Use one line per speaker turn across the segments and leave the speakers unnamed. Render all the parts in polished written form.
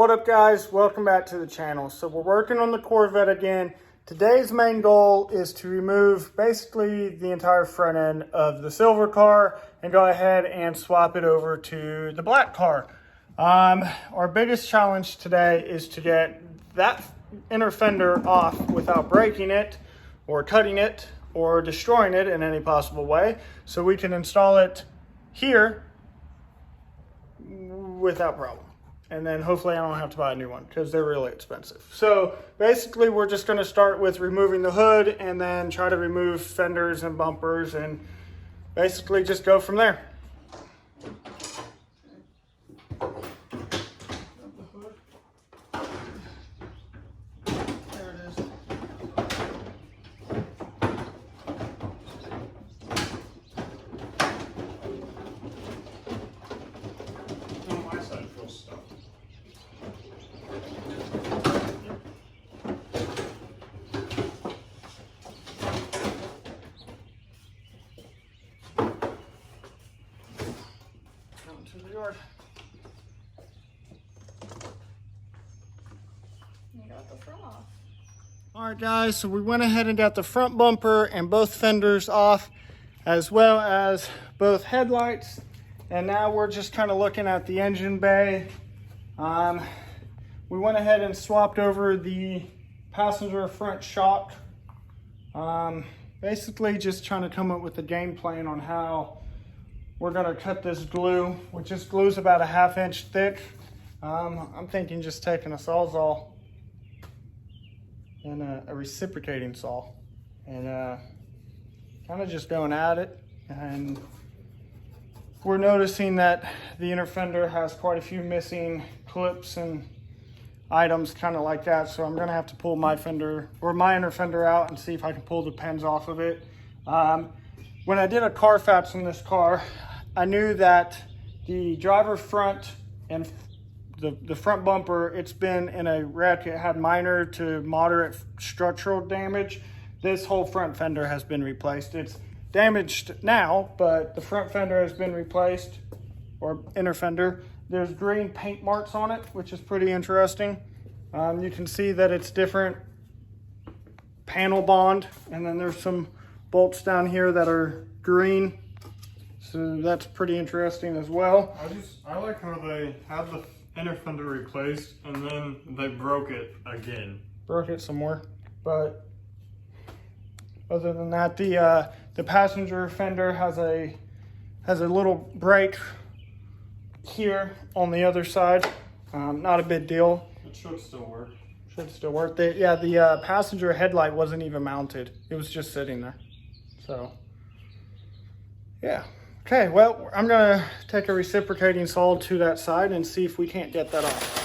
What up guys, welcome back to the channel. So we're working on the Corvette again. Today's main goal is to remove basically the entire front end of the silver car and go ahead and swap it over to the black car. Our biggest challenge today is to get that inner fender off without breaking it or cutting it or destroying it in any possible way, so we can install it here without problem. And then hopefully I don't have to buy a new one because they're really expensive. So basically we're just going to start with removing the hood and then try to remove fenders and bumpers and basically just go from there. There it is.
On my side feels stuck.
To the yard.
You got the front off.
All right guys, so we went ahead and got the front bumper and both fenders off, as well as both headlights. And now we're just kind of looking at the engine bay. We went ahead and swapped over the passenger front shock. Basically just trying to come up with a game plan on how we're gonna cut this glue, which this glue is about a 1/2 inch thick. I'm thinking just taking a Sawzall and a reciprocating saw and kind of just going at it. And we're noticing that the inner fender has quite a few missing clips and items kind of like that. So I'm gonna have to pull my fender or my inner fender out and see if I can pull the pins off of it. When I did a Carfax on this car, I knew that the driver front and the front bumper, it's been in a wreck. It had minor to moderate structural damage. This whole front fender has been replaced. It's damaged now, but the front fender has been replaced, or inner fender. There's green paint marks on it, which is pretty interesting. You can see that it's different panel bond, and then there's some bolts down here that are green. So that's pretty interesting as well.
I like how they had the inner fender replaced and then they broke it again.
Broke it some more, but other than that, the passenger fender has a little break here on the other side. Not a big deal.
It should still work.
Should still work. The passenger headlight wasn't even mounted. It was just sitting there. So yeah. Okay, well, I'm gonna take a reciprocating saw to that side and see if we can't get that off.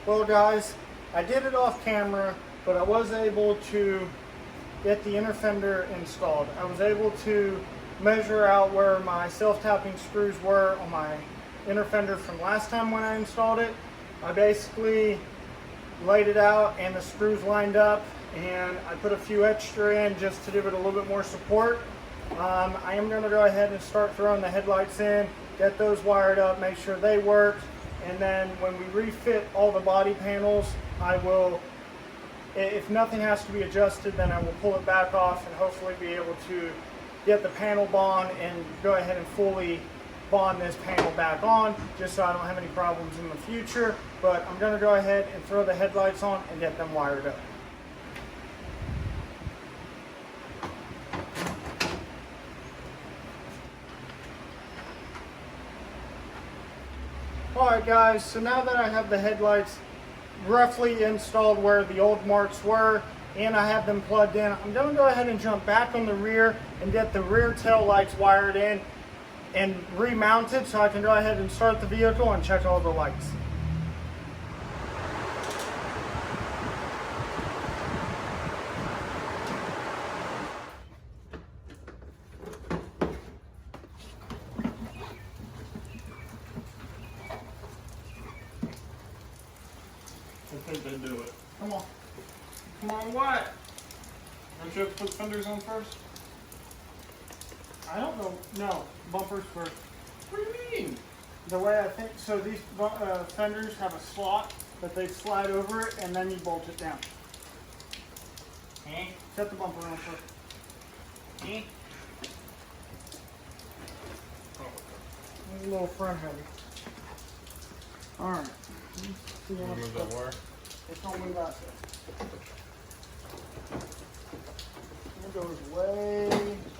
Well guys, I did it off camera, but I was able to get the inner fender installed. I was able to measure out where my self-tapping screws were on my inner fender from last time when I installed it. I basically laid it out and the screws lined up, and I put a few extra in just to give it a little bit more support. I am going to go ahead and start throwing the headlights in, get those wired up, make sure they work, and then when we refit all the body panels, I will If nothing has to be adjusted, then I will pull it back off and hopefully be able to get the panel bond and go ahead and fully bond this panel back on, just so I don't have any problems in the future. But I'm going to go ahead and throw the headlights on and get them wired up. Alright guys, so now that I have the headlights roughly installed where the old marks were, and I have them plugged in, I'm going to go ahead and jump back on the rear and get the rear tail lights wired in and remounted so I can go ahead and start the vehicle and check all the lights.
I think they do it.
Come on.
Come on, what? Don't you have to put fenders on first?
I don't know. No, bumpers first.
What do you mean?
The way I think, so these fenders have a slot that they slide over it and then you bolt it down. Set the bumper on first. It's a little front heavy. Alright.
Move that wire.
It's don't move out there. It goes way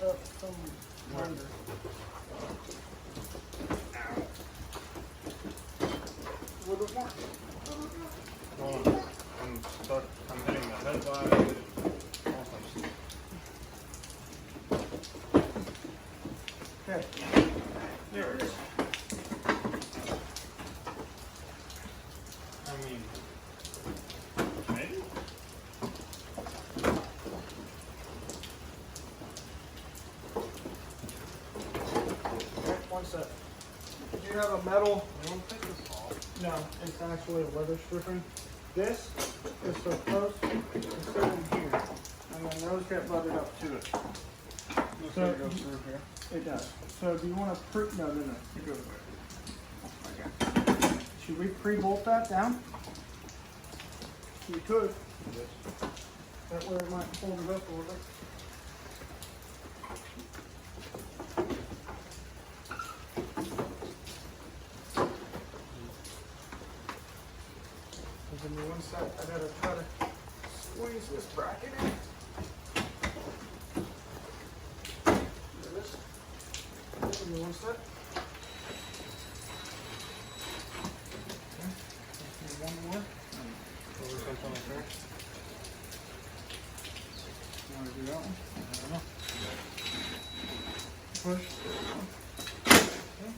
up some under. A little bit more.
Hold on. I'm stuck. I'm hitting the headlight.
Okay.
There it is. I mean, maybe?
Okay, one sec. Do you have a metal?
I don't think it's off.
No, it's actually a weather stripping. This is supposed to sit in here, and then those get butted up to it.
Looks
So-
like it goes through here.
It does. So do you want to no,
It goes there.
Okay. Should we pre-bolt that down? You could.
Yes.
That way it might hold it up a little bit. Give me one sec. I gotta try to squeeze this bracket in. There it is. Give me one sec. Okay. Let's do one more.
What was that on there?
You want to do that one?
I don't know.
Push. Okay.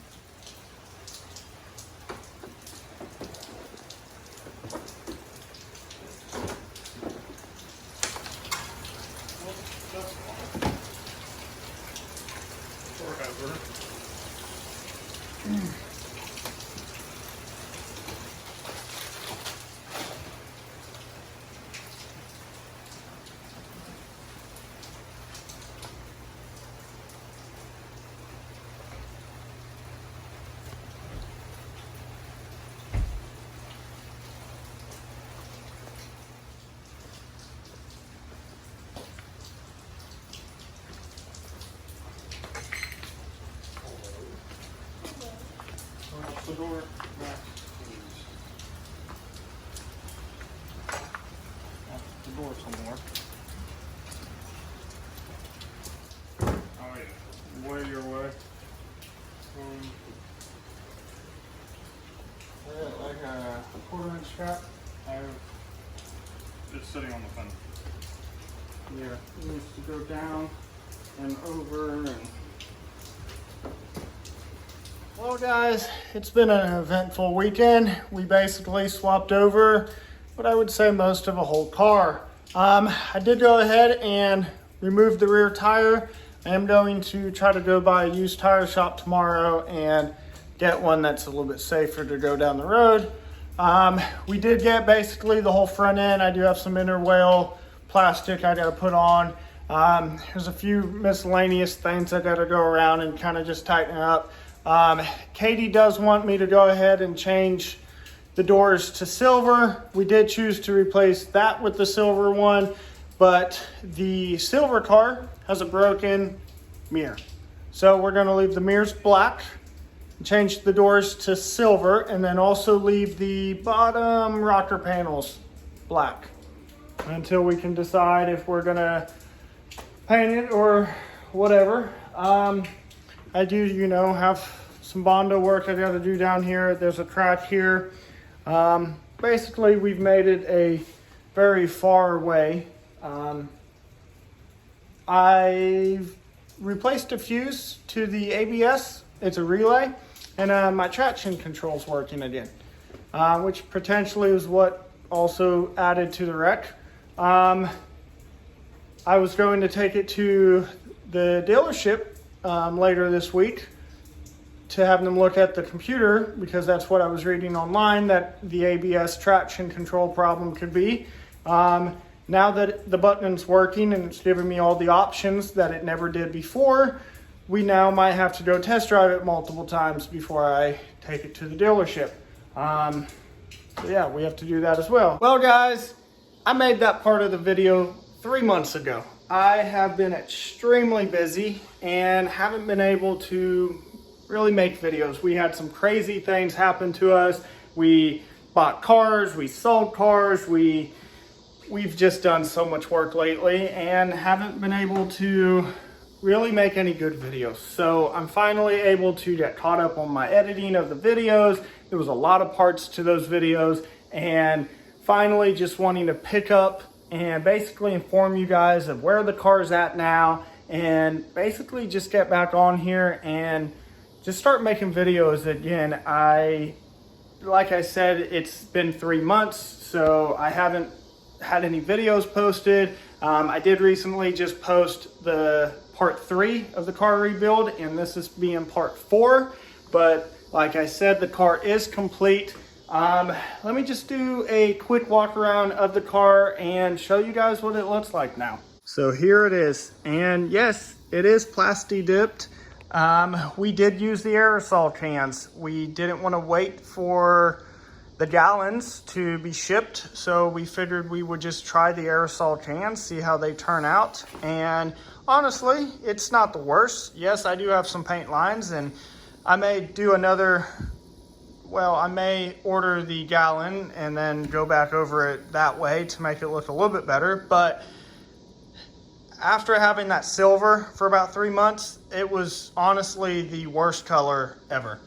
Forever. The door, Max, please. The door somewhere. Oh yeah, way your way.
Like a quarter-inch strap.
It's sitting on the fence.
Yeah, it needs to go down and over and. Well guys, it's been an eventful weekend. We basically swapped over what I would say most of a whole car. I did go ahead and remove the rear tire. I am going to try to go by a used tire shop tomorrow and get one that's a little bit safer to go down the road. We did get basically the whole front end. I do have some inner wheel plastic I gotta put on. There's a few miscellaneous things I gotta go around and kind of just tighten up. Katie does want me to go ahead and change the doors to silver. We did choose to replace that with the silver one, but the silver car has a broken mirror. So we're gonna leave the mirrors black, change the doors to silver, and then also leave the bottom rocker panels black until we can decide if we're gonna paint it or whatever. I do, you know, have some Bondo work I gotta do down here. There's a crack here. Basically, we've made it a very far way. I've replaced a fuse to the ABS. It's a relay, and my traction control's working again, which potentially is what also added to the wreck. I was going to take it to the dealership later this week to have them look at the computer, because that's what I was reading online, that the ABS traction control problem could be. Now that the button's working and it's giving me all the options that it never did before, we now might have to go test drive it multiple times before I take it to the dealership. So yeah, we have to do that as well. Well guys, I made that part of the video 3 months ago. I have been extremely busy and haven't been able to really make videos. We had some crazy things happen to us. We bought cars, we sold cars, we've just done so much work lately and haven't been able to really make any good videos. So I'm finally able to get caught up on my editing of the videos. There was a lot of parts to those videos, and finally just wanting to pick up and basically inform you guys of where the car's at now, and basically just get back on here and just start making videos again. Like I said, it's been 3 months, so I haven't had any videos posted. I did recently just post the part 3 of the car rebuild, and this is being part 4. But like I said, the car is complete. Let me just do a quick walk around of the car and show you guys what it looks like now. So here it is, and yes, it is plasti dipped. We did use the aerosol cans. We didn't want to wait for the gallons to be shipped, so we figured we would just try the aerosol cans, see how they turn out. And honestly, it's not the worst. Yes, I do have some paint lines, and I may do another, well, I may order the gallon and then go back over it that way to make it look a little bit better. But after having that silver for about 3 months, it was honestly the worst color ever.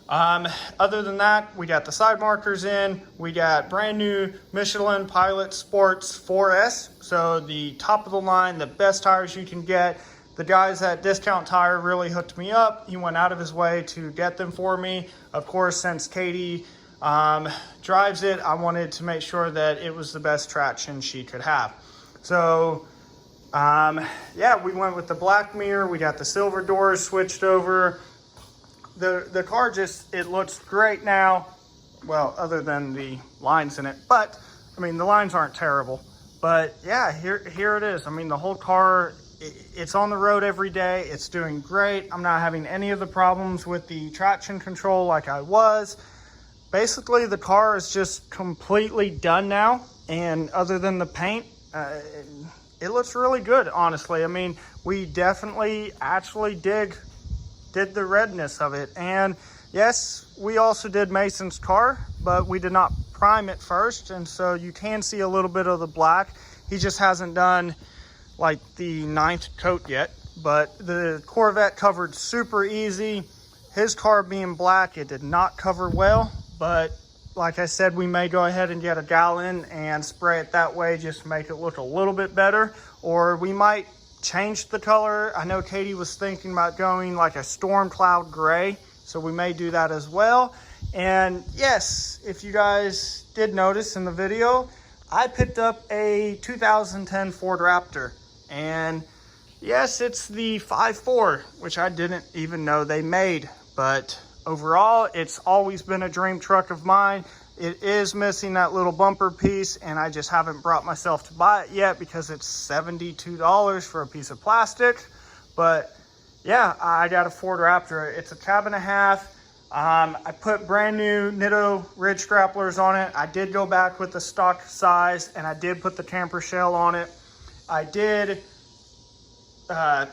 Other than that, we got the side markers in. We got brand new Michelin Pilot Sports 4S. So the top of the line, the best tires you can get. The guys at Discount Tire really hooked me up. He went out of his way to get them for me. Of course, since Katie drives it, I wanted to make sure that it was the best traction she could have. So yeah, we went with the black mirror. We got the silver doors switched over. The car just, it looks great now. Well, other than the lines in it, but I mean, the lines aren't terrible. But yeah, here it is. I mean, the whole car, it's on the road every day. It's doing great. I'm not having any of the problems with the traction control like I was. Basically, the car is just completely done now. And other than the paint, it looks really good, honestly. I mean, we definitely actually did the redness of it. And yes, we also did Mason's car, but we did not prime it first, and so you can see a little bit of the black. He just hasn't done like the 9th coat yet, but the Corvette covered super easy. His car being black, it did not cover well, but like I said, we may go ahead and get a gallon and spray it that way just to make it look a little bit better, or we might change the color. I know Katie was thinking about going like a storm cloud gray, so we may do that as well. And yes, if you guys did notice in the video, I picked up a 2010 Ford Raptor, and yes, it's the 5.4, which I didn't even know they made, but overall, it's always been a dream truck of mine. It is missing that little bumper piece, and I just haven't brought myself to buy it yet because it's $72 for a piece of plastic. But yeah, I got a Ford Raptor. It's a cab and a half. I put brand new Nitto ridge grapplers on it. I did go back with the stock size, and I did put the tamper shell on it. I did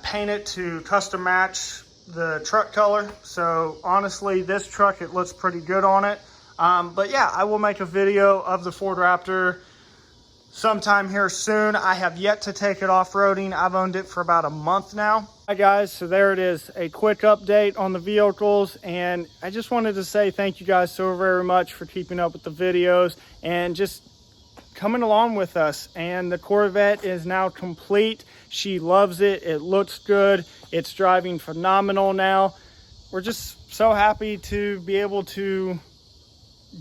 paint it to custom match the truck color. So honestly, this truck, it looks pretty good on it. But yeah, I will make a video of the Ford Raptor sometime here soon. I have yet to take it off-roading. I've owned it for about a month now. Hi guys, so there it is, a quick update on the vehicles, and I just wanted to say thank you guys so very much for keeping up with the videos and just coming along with us. And the Corvette is now complete. She loves it. It looks good. It's driving phenomenal now. We're just so happy to be able to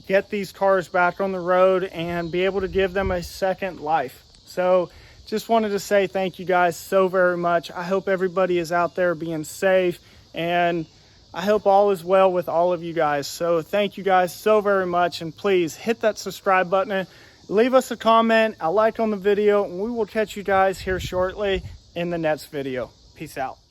get these cars back on the road and be able to give them a second life. So just wanted to say thank you guys so very much. I hope everybody is out there being safe, and I hope all is well with all of you guys. So thank you guys so very much, and please hit that subscribe button, leave us a comment, a like on the video, and we will catch you guys here shortly in the next video. Peace out.